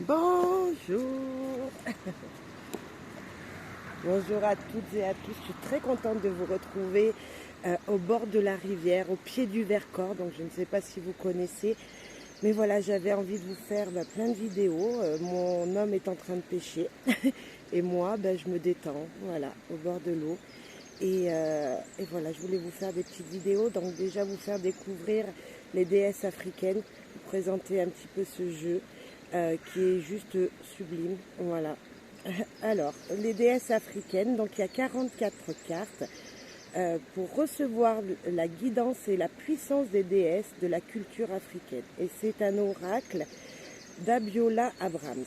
Bonjour. Bonjour à toutes et à tous. Je suis très contente de vous retrouver au bord de la rivière, au pied du Vercors. Donc je ne sais pas si vous connaissez, mais voilà, j'avais envie de vous faire plein de vidéos. Mon homme est en train de pêcher et moi, je me détends, voilà, au bord de l'eau. Et voilà, je voulais vous faire des petites vidéos. Donc déjà vous faire découvrir les déesses africaines, vous présenter un petit peu ce jeu qui est juste sublime. Voilà. Alors, les déesses africaines, donc il y a 44 cartes pour recevoir la guidance et la puissance des déesses de la culture africaine. Et c'est un oracle d'Abiola Abrams.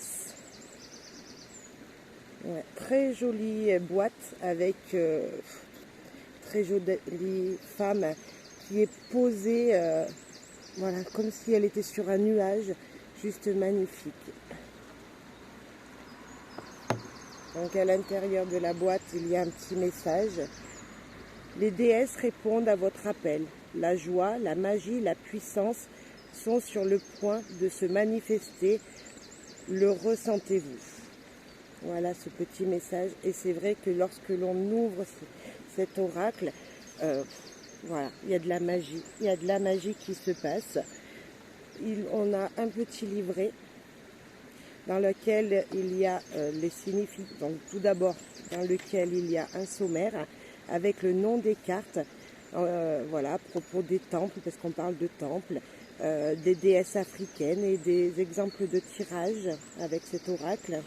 Ouais, très jolie boîte avec très jolie femme qui est posée, voilà, comme si elle était sur un nuage, juste magnifique. Donc à l'intérieur de la boîte, il y a un petit message. Les déesses répondent à votre appel. La joie, la magie, la puissance sont sur le point de se manifester. Le ressentez-vous? Voilà ce petit message. Et c'est vrai que lorsque l'on ouvre cet oracle, voilà, il y a de la magie. Il y a de la magie qui se passe. On a un petit livret dans lequel il y a les significations. Donc tout d'abord, dans lequel il y a un sommaire avec le nom des cartes, voilà, à propos des temples, parce qu'on parle de temples, des déesses africaines et des exemples de tirage avec cet oracle.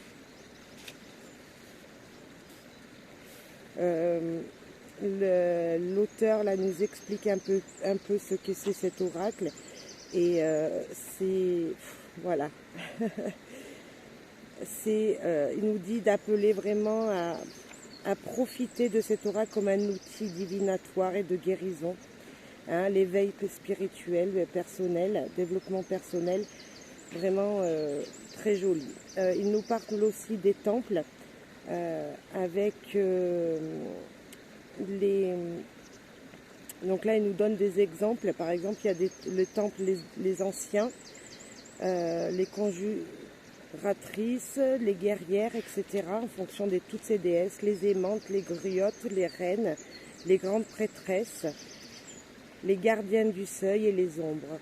L'auteur là nous explique un peu ce que c'est cet oracle et c'est voilà. Il nous dit d'appeler vraiment à profiter de cet oracle comme un outil divinatoire et de guérison, hein, l'éveil spirituel, personnel, développement personnel, vraiment très joli. Il nous parle aussi des temples avec donc là il nous donne des exemples. Par exemple, il y a le temple les anciens, les conjuratrices, les guerrières, etc. en fonction de toutes ces déesses, les aimantes, les griottes, les reines, les grandes prêtresses, les gardiennes du seuil et les ombres.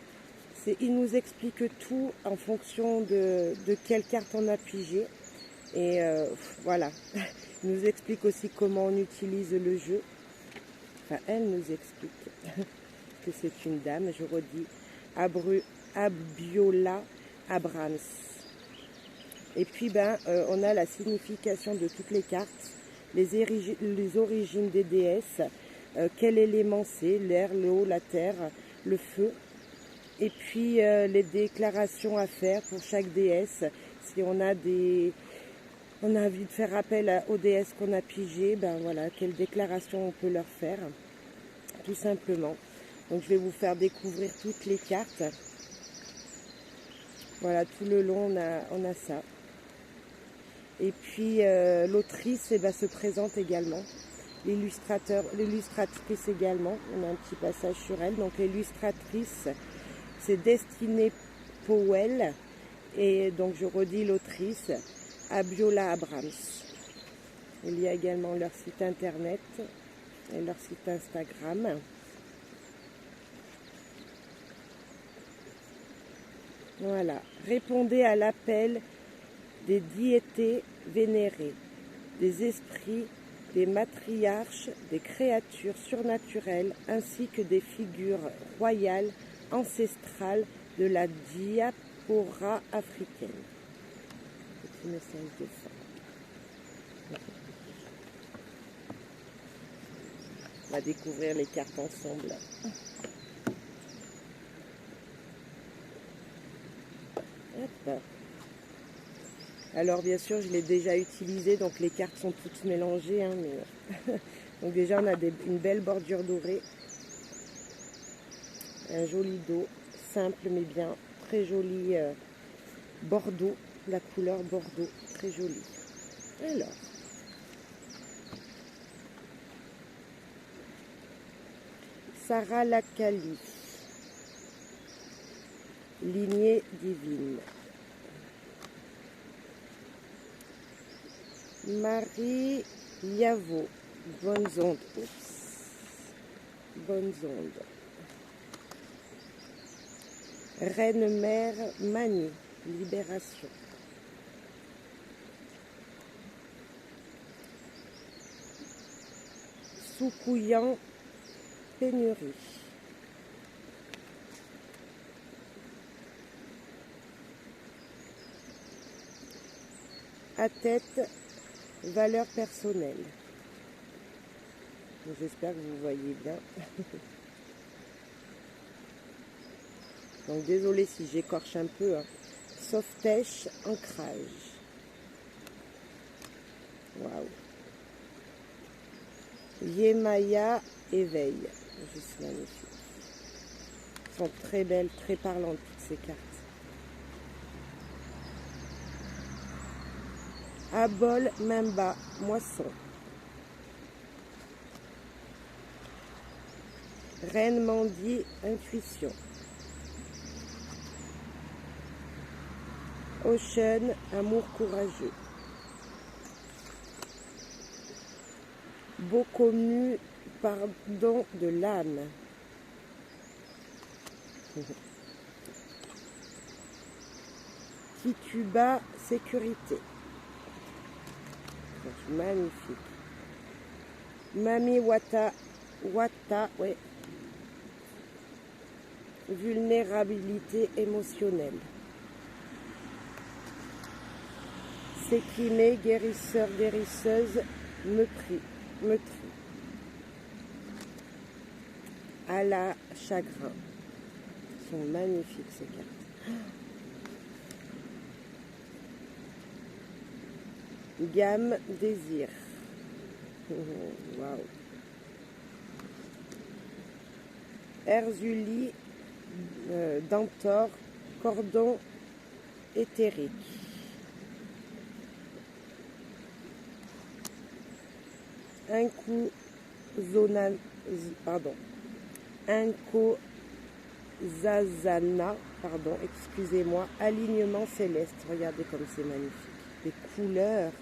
Il nous explique tout en fonction de quelle carte on a pigé. Et voilà, il nous explique aussi comment on utilise le jeu. Enfin, elle nous explique que c'est une dame, je redis, Abiola Abrams. Et puis on a la signification de toutes les cartes, les origines des déesses, quel élément c'est, l'air, l'eau, la terre, le feu. Et puis les déclarations à faire pour chaque déesse. Si on a envie de faire appel aux déesses qu'on a pigées, voilà, quelle déclaration on peut leur faire, tout simplement. Donc je vais vous faire découvrir toutes les cartes. Voilà, tout le long on a ça. Et puis l'autrice se présente également. L'illustratrice également, on a un petit passage sur elle. Donc l'illustratrice, c'est Destinée Powell. Et donc je redis l'autrice, Abiola Abrams. Il y a également leur site internet et leur site Instagram. Voilà, répondez à l'appel des diétés vénérées, des esprits, des matriarches, des créatures surnaturelles, ainsi que des figures royales, ancestrales de la diaspora africaine. Petit message de fin. On va découvrir les cartes ensemble. Hop. Alors bien sûr, je l'ai déjà utilisé, donc les cartes sont toutes mélangées. Hein, mais... donc déjà, on a une belle bordure dorée. Un joli dos, simple mais bien. Très joli bordeaux, la couleur bordeaux, très jolie. Alors, Sarah Lakali, lignée divine. Marie Yavo, bonnes ondes. Oups. Bonnes ondes. Reine-mère Mani, libération. Soukouillant, pénurie. À tête, valeur personnelle. J'espère que vous voyez bien. Donc désolé si j'écorche un peu. Hein. Softèche, ancrage. Waouh. Yemaya, éveil. Juste magnifique. Elles sont très belles, très parlantes toutes ces cartes. Abol, Mimba, moisson. Reine Mandi, intuition. Ocean, amour courageux. Beau commu, pardon de l'âme. Tituba, sécurité. Magnifique. Mami Wata, ouais. Vulnérabilité émotionnelle. Sekime, guérisseur, guérisseuse, me trie. À la chagrin. Ils sont magnifiques ces cartes. Gamme, désir. Waouh. Erzuli, dentor, cordon éthérique. Un coup zonan, pardon. Zazana, pardon, excusez-moi, alignement céleste. Regardez comme c'est magnifique. Les couleurs.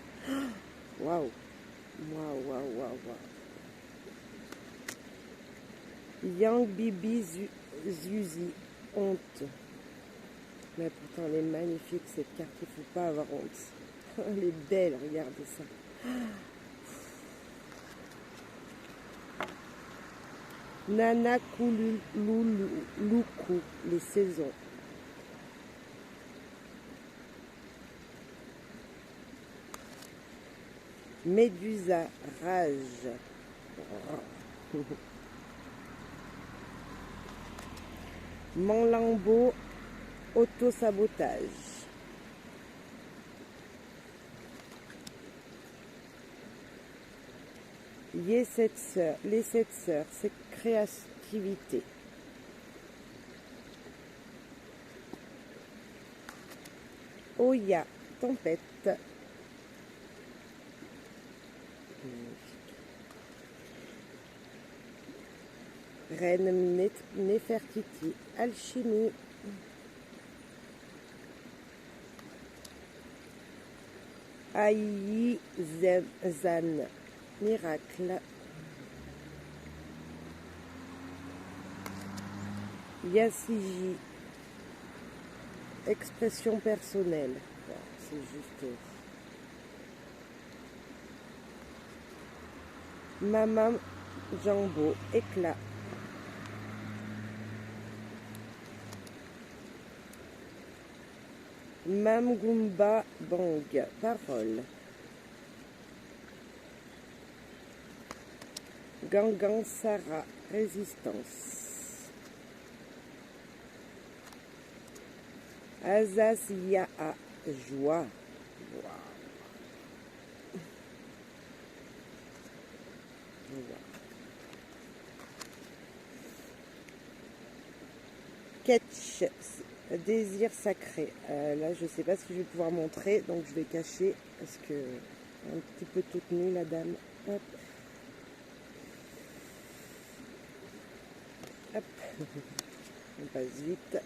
Waouh. Waouh. Yang Bibi Zuzi, honte. Mais pourtant, elle est magnifique cette carte, il ne faut pas avoir honte. Elle est belle, regardez ça. Nana Kuluku, les saisons. Médusa, rage. Monlambeau, autosabotage. Les sept sœurs, c'est créativité. Oya, tempête. Reine Nefertiti, alchimie. Aïe Zan, miracle. Yassiji, expression personnelle. C'est juste. Maman Jambo, éclat. Mamgumba Bang, parole. Gangansara, résistance. Azaziaa, joie. Wow. Ketch, désir sacré. Là, je ne sais pas ce que je vais pouvoir montrer, donc je vais cacher parce que un petit peu toute nue la dame. Hop. Hop. On passe vite.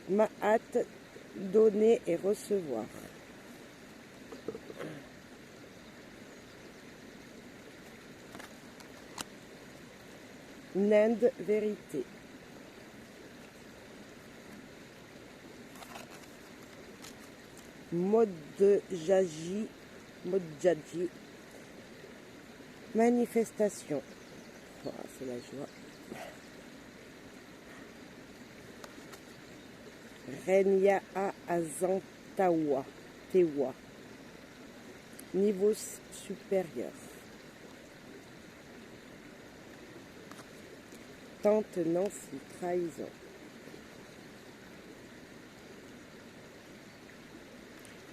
Ma hâte, donner et recevoir. Ninde vérité. Modjaji, Modjaji, manifestation. Oh, c'est la joie. Renya Azantawa, Tewa, niveau supérieur. Tante Nancy, trahison.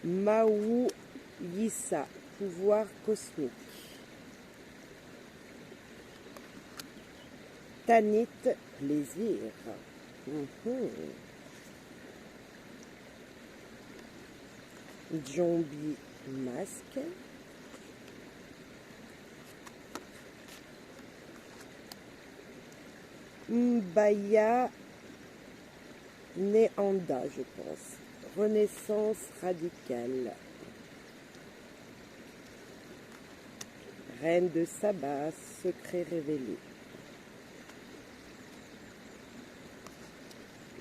Maou Yissa, pouvoir cosmique. Tanit, plaisir. Djombi, masque. Mbaya, Néanda, je pense. Renaissance radicale. Reine de Saba, secret révélé.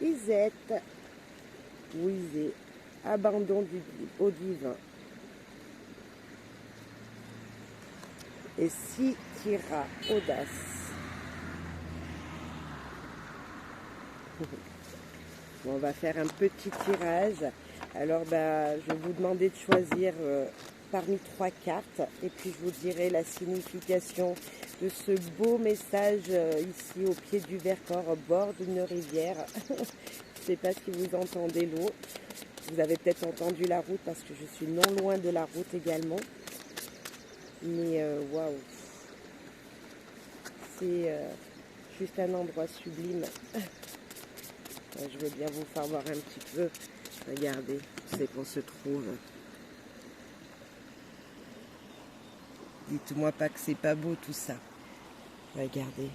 Isette, Ouizé, abandon au divin. Et si tira, audace. Bon, on va faire un petit tirage. Alors, je vais vous demander de choisir parmi 3 cartes. Et puis, je vous dirai la signification de ce beau message ici au pied du Vercors, au bord d'une rivière. Je ne sais pas si vous entendez l'eau. Vous avez peut-être entendu la route parce que je suis non loin de la route également. Mais waouh, c'est juste un endroit sublime. Je vais bien vous faire voir un petit peu. Regardez, c'est qu'on se trouve. Dites-moi pas que c'est pas beau tout ça. Regardez.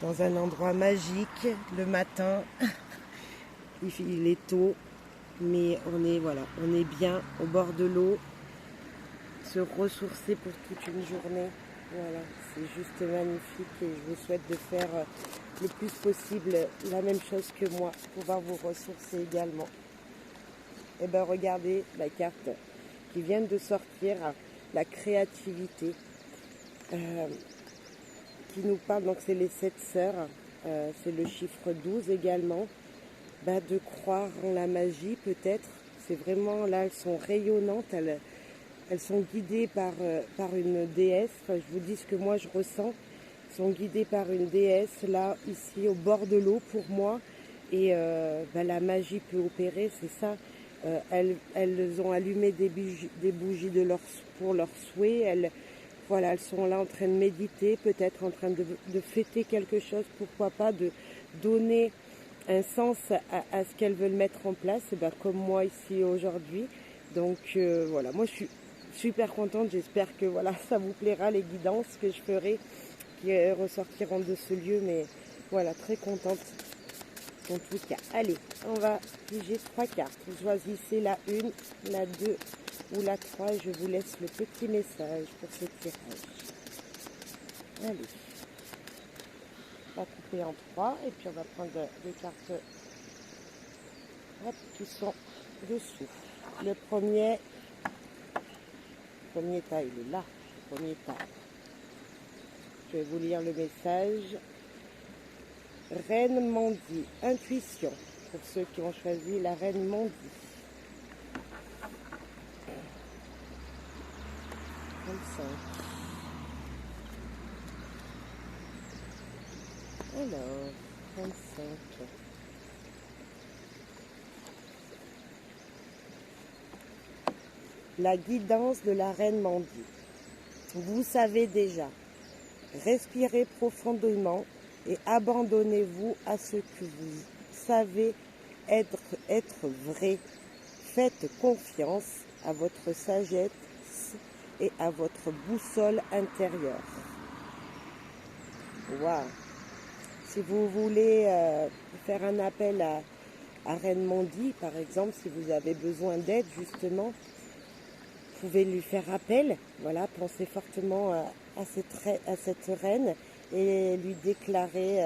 Dans un endroit magique, le matin. Il est tôt, mais on est bien au bord de l'eau. Se ressourcer pour toute une journée. Voilà, c'est juste magnifique et je vous souhaite de faire le plus possible la même chose que moi, pouvoir vous ressourcer également. Et bien regardez la carte qui vient de sortir, la créativité, qui nous parle, donc c'est les 7 sœurs, c'est le chiffre 12 également, de croire en la magie peut-être, c'est vraiment là, elles sont rayonnantes, elles sont guidées par une déesse. Enfin, je vous dis ce que moi je ressens. Elles sont guidées par une déesse, là, ici, au bord de l'eau, pour moi. Et la magie peut opérer, c'est ça. Elles ont allumé des bougies pour leurs souhaits. Elles sont là en train de méditer, peut-être en train de fêter quelque chose, pourquoi pas, de donner un sens à ce qu'elles veulent mettre en place, comme moi ici aujourd'hui. Donc voilà, moi je suis super contente, j'espère que ça vous plaira, les guidances que je ferai qui ressortiront de ce lieu, mais voilà, très contente en tout cas. Allez, on va piger 3 cartes, vous choisissez la 1, la 2 ou la 3 et je vous laisse le petit message pour ce tirage. Allez, on va couper en 3 et puis on va prendre des cartes qui sont dessous. Le premier tas, il est là. Le premier tas. Je vais vous lire le message. Reine Mondi, intuition. Pour ceux qui ont choisi la Reine Mondi. 35. Alors, 35. La guidance de la Reine Mondi. Vous savez déjà. Respirez profondément et abandonnez-vous à ce que vous savez être vrai. Faites confiance à votre sagesse et à votre boussole intérieure. Waouh! Si vous voulez faire un appel à Reine Mondi, par exemple, si vous avez besoin d'aide, justement, pouvez lui faire appel, voilà, pensez fortement à cette reine et lui déclarer,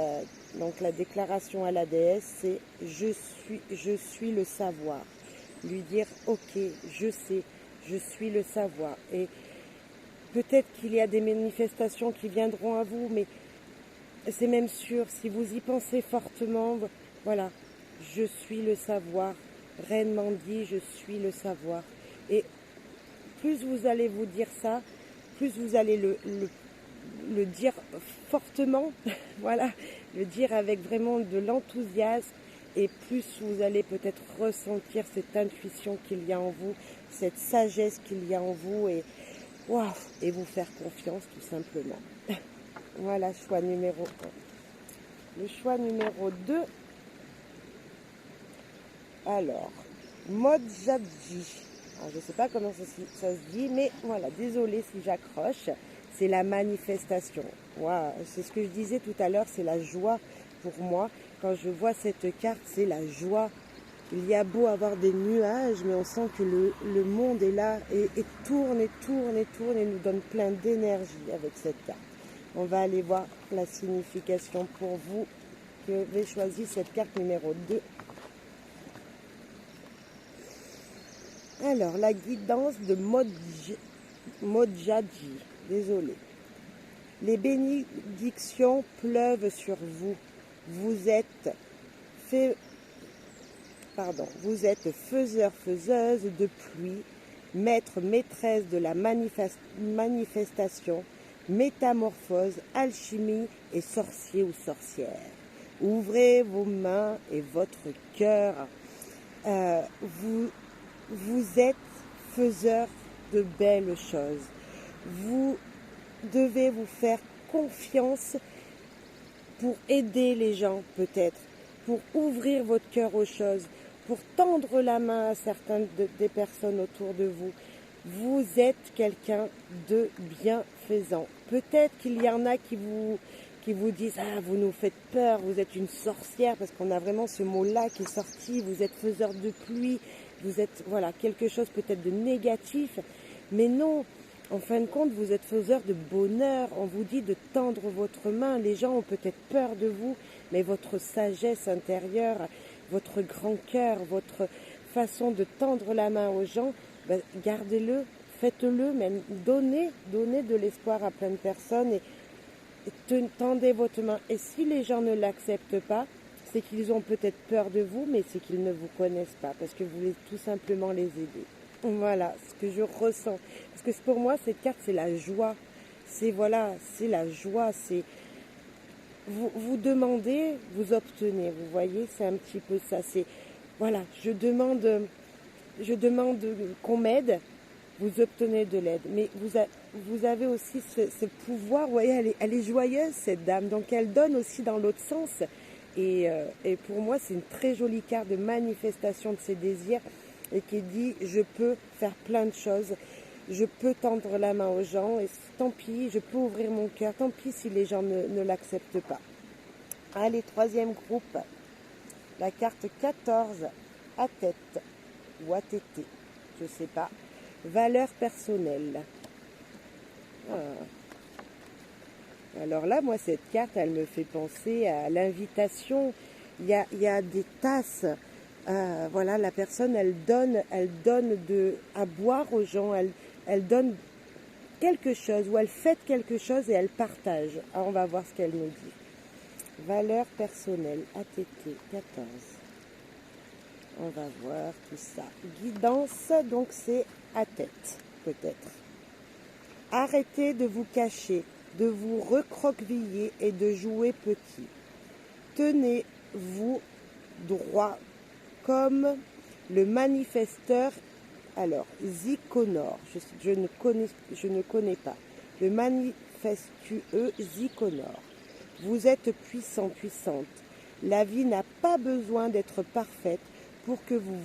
donc la déclaration à la déesse, c'est je suis le savoir. Lui dire, ok, je sais, je suis le savoir. Et peut-être qu'il y a des manifestations qui viendront à vous, mais c'est même sûr, si vous y pensez fortement, voilà, je suis le savoir. Reine Mandy, je suis le savoir. Et plus vous allez vous dire ça, plus vous allez le dire fortement, voilà, le dire avec vraiment de l'enthousiasme, et plus vous allez peut-être ressentir cette intuition qu'il y a en vous, cette sagesse qu'il y a en vous, et waouh, et vous faire confiance tout simplement. Voilà, choix numéro 1. Le choix numéro 2, alors, Modjadji. Je ne sais pas comment ça se dit, mais voilà, désolé si j'accroche. C'est la manifestation. Wow, c'est ce que je disais tout à l'heure, c'est la joie pour moi. Quand je vois cette carte, c'est la joie. Il y a beau avoir des nuages, mais on sent que le monde est là et tourne et tourne et tourne et nous donne plein d'énergie avec cette carte. On va aller voir la signification pour vous qui avez choisi cette carte numéro 2. Alors, la guidance de Modjadji, désolé. Les bénédictions pleuvent sur vous. Vous êtes faiseur-faiseuse de pluie, maître, maîtresse de la manifestation, métamorphose, alchimie et sorcier ou sorcière. Ouvrez vos mains et votre cœur. Vous êtes faiseur de belles choses. Vous devez vous faire confiance pour aider les gens peut-être, pour ouvrir votre cœur aux choses, pour tendre la main à certaines des personnes autour de vous. Vous êtes quelqu'un de bienfaisant. Peut-être qu'il y en a qui vous disent « Ah, vous nous faites peur, vous êtes une sorcière » parce qu'on a vraiment ce mot-là qui est sorti, vous êtes faiseur de pluie, vous êtes, voilà, quelque chose peut-être de négatif. Mais non, en fin de compte, vous êtes faiseur de bonheur. On vous dit de tendre votre main. Les gens ont peut-être peur de vous, mais votre sagesse intérieure, votre grand cœur, votre façon de tendre la main aux gens, ben, gardez-le, faites-le, même donnez de l'espoir à plein de personnes et tendez votre main. Et si les gens ne l'acceptent pas, c'est qu'ils ont peut-être peur de vous, mais c'est qu'ils ne vous connaissent pas, parce que vous voulez tout simplement les aider. Voilà ce que je ressens. Parce que pour moi, cette carte, c'est la joie. C'est la joie. C'est vous demandez, vous obtenez. Vous voyez, c'est un petit peu ça. C'est voilà, je demande qu'on m'aide, vous obtenez de l'aide. Mais vous avez aussi ce pouvoir. Vous voyez, elle est joyeuse cette dame, donc elle donne aussi dans l'autre sens. Et pour moi, c'est une très jolie carte de manifestation de ses désirs et qui dit je peux faire plein de choses, je peux tendre la main aux gens et tant pis, je peux ouvrir mon cœur, tant pis si les gens ne l'acceptent pas. Allez, troisième groupe, la carte 14, à tête ou ATT, je sais pas, valeur personnelle. Alors là, moi, cette carte, elle me fait penser à l'invitation. Il y a des tasses. Voilà, la personne, elle donne à boire aux gens. Elle donne quelque chose ou elle fête quelque chose et elle partage. Alors, on va voir ce qu'elle nous dit. Valeur personnelle, ATT 14. On va voir tout ça. Guidance, donc c'est à tête, peut-être. Arrêtez de vous cacher, de vous recroqueviller et de jouer petit. Tenez-vous droit comme le manifesteur, alors Ziconor, je ne connais pas, le manifestueux Ziconor. Vous êtes puissant, puissante. La vie n'a pas besoin d'être parfaite pour que vous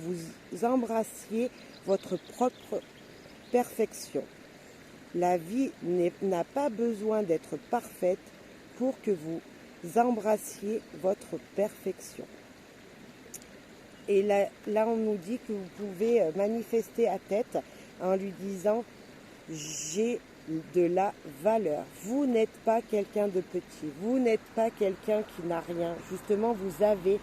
vous embrassiez votre propre perfection. La vie n'a pas besoin d'être parfaite pour que vous embrassiez votre perfection. Et là, on nous dit que vous pouvez manifester à tête. en lui disant « j'ai de la valeur ». Vous n'êtes pas quelqu'un de petit, vous n'êtes pas quelqu'un qui n'a rien. Justement, vous avez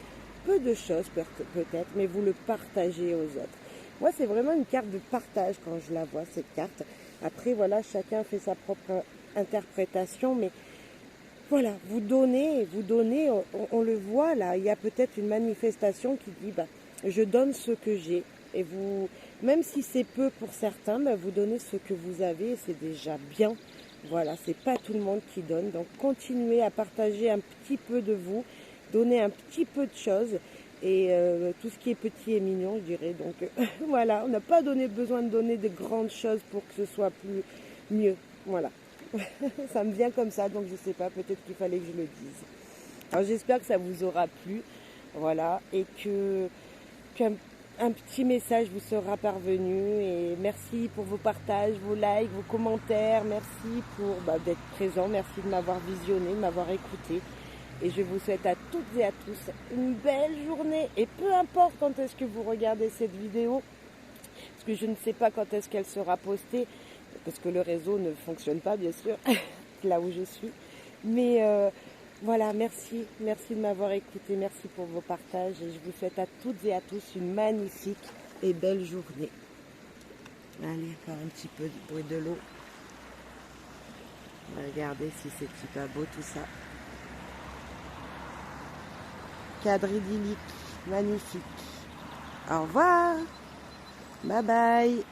peu de choses peut-être, mais vous le partagez aux autres. Moi, c'est vraiment une carte de partage quand je la vois, cette carte. Après, voilà, chacun fait sa propre interprétation, mais voilà, vous donnez, on le voit là, il y a peut-être une manifestation qui dit, bah, je donne ce que j'ai. Et vous, même si c'est peu pour certains, bah, vous donnez ce que vous avez et c'est déjà bien. Voilà, c'est pas tout le monde qui donne. Donc, continuez à partager un petit peu de vous, donner un petit peu de choses. Et tout ce qui est petit est mignon, je dirais. Donc voilà, on n'a pas besoin de donner de grandes choses pour que ce soit mieux. Voilà. Ça me vient comme ça, donc je sais pas, peut-être qu'il fallait que je le dise. Alors j'espère que ça vous aura plu. Voilà. Et qu'un petit message vous sera parvenu. Et merci pour vos partages, vos likes, vos commentaires. Merci pour d'être présent. Merci de m'avoir visionné, de m'avoir écouté. Et je vous souhaite à toutes et à tous une belle journée. Et peu importe quand est-ce que vous regardez cette vidéo, parce que je ne sais pas quand est-ce qu'elle sera postée, parce que le réseau ne fonctionne pas, bien sûr, là où je suis. Mais voilà, merci de m'avoir écouté. Merci pour vos partages. Et je vous souhaite à toutes et à tous une magnifique et belle journée. Allez, encore un petit peu de bruit de l'eau. Regardez si c'est pas beau tout ça. Cadre idyllique, magnifique. Au revoir. Bye bye.